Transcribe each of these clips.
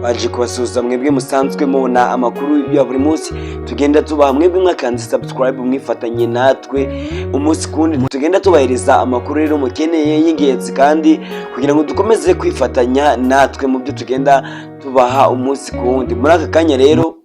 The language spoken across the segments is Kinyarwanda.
baje kubasuhuza mwebwe musanzwe mubona amakuru ya buri munsi tugenda tubaha mwebwe mwakanze subscribe mwifatanye natwe umunsi kundi tugenda tubahereza amakuru rero mukeneye y'ingenzi kandi kugira ngo dukomeze kwifatanya natwe mu byo tugenda tubaha umunsi kundi. Muri aka kanya rero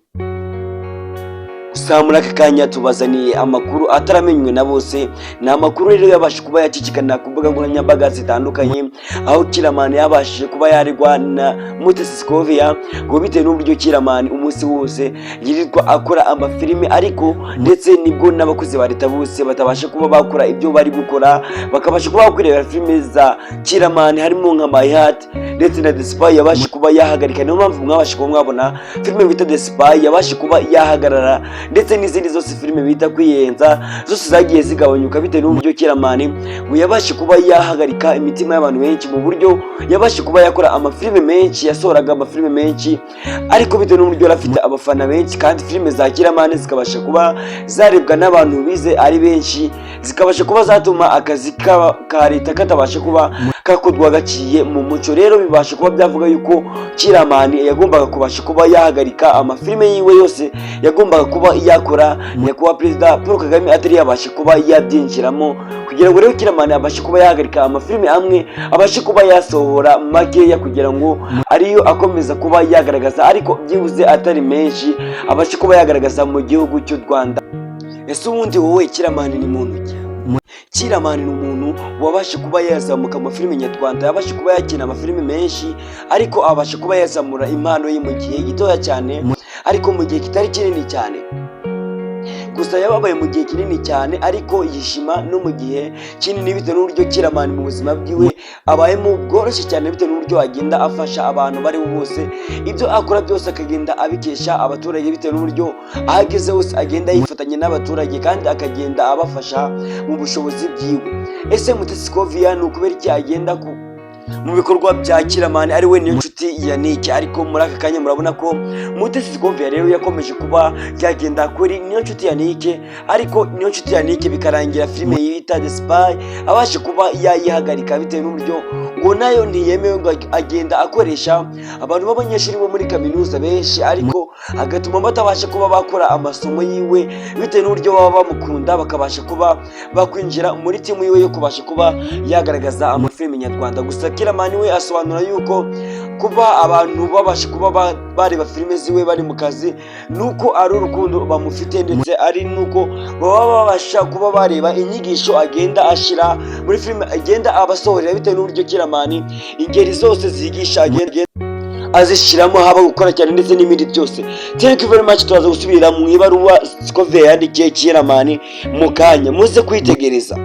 muri aka kanya tubazaniye amakuru ataramenywe na bose. Ni amakuru rero yabasha kuba yacicikana ku mbuga nkoranyambaga zitandukanye, aho Kiramani yabashije kuba yaregwa na Mutesi Scovia ngo bitewe n'uburyo Kiramani umunsi wose yirirwa akora amafilime, ariko ndetse nibwo n'abakozi ba leta bose batabasha kuba bakora ibyo bari gukora, bakabasha kuba bakureba filime za Kiramani harimo nka My Heart ndetse na The Spy yabasha kuba yahagarika. Niyo mpamvu mwabasha kuba mwabona filime bita The Spy yabasha kuba yahagarara, ndetse n'izindi zose filime bita Kwiyenza zose zagiye zigabanyuka bitewe n'uburyo Kiramani ngo yabashe kuba yahagarika imitima y'abantu benshi, mu buryo yabashe kuba yakora amafilime menshi, yasohoraga amafilime menshi, ariko bitewe n'uburyo afite abafana benshi kandi filime za Kiramani zikabasha kuba zarebwa n'abantu bize ari benshi, zikabasha kuba zatuma akazi ka leta katabasha kuba kakodwa gaciye mu muco. Rero bibasha kuba byavuga yuko Kiramani yagombaga kubasha kuba yahagarika amafilime yiwe yose yagombaga kuba yakora, nyakubahwa Perezida Paul Kagame atari yabasha kuba yabyinjiramo, kugira ngo rero Kiramani abashe kuba yahagarika amafilime amwe, abashe kuba yasohora makeya kugira ngo ariyo akomeza kuba yagaragaza, ariko byibuze atari menshi abashe kuba yagaragaza mu gihugu cy'u Rwanda. Ese ubundi wowe Kiramani ni muntu ki? Kiramani ni umuntu wabasha kuba yazamuka amafilime nyarwanda, yabasha kuba yakina amafilime menshi, ariko abasha kuba yazamura impano ye mu gihe gitoya cyane, ariko mu gihe kitari kinini cyane. Gusa yababaye mu gihe kinini cyane, ariko yishima no mu gihe kinini bitewe n'uburyo Kiramani mu buzima bwiwe abayemo bworoshye cyane, bitewe n'uburyo agenda afasha abantu bari bose, ibyo akora byose akagenda abikesha abaturage, bitewe n'uburyo ahageze hose agenda yifatanya n'abaturage kandi akagenda abafasha mu bushobozi bwiwe. Ese Mutesi Scovia ni ukubera iki agenda mu bikorwa bya Kiramani ari we Niyonshuti Yannick? Ariko muri aka kanya murabona ko Mutesi Scovia rero yakomeje kuba yagenda kuri Niyonshuti Yannick, ariko Niyonshuti Yannick bikarangira filime yita The Spy abashe kuba yayihagarika bitewe n'uburyo ngo nayo ntiyemewe, ngo agenda akoresha abantu b'abanyeshuri bo muri kaminuza benshi, ariko agatuma batabasha kuba bakora amasomo yiwe bitewe n'uburyo baba bamukunda, bakabasha kuba bakwinjira muri timu yiwe yo kubasha kuba yagaragaza amafilime nyarwanda. Gusa Kiramani we asobanura yuko kuba abantu babasha kuba bareba filime ziwe bari mu kazi nuko ari urukundo bamufite, ndetse ari nuko baba babasha kuba bareba inyigisho agenda ashira muri filime agenda abasohorera, bitewe n'uburyo Kiramani ingeri zose zigisha agenda azishiramo, haba gukora cyane ndetse n'ibindi byose. Thank you very much. Tuzaza gusubira mu ibaruwa Scovia yandikiye Kiramani mu kanya, muze kwitegereza.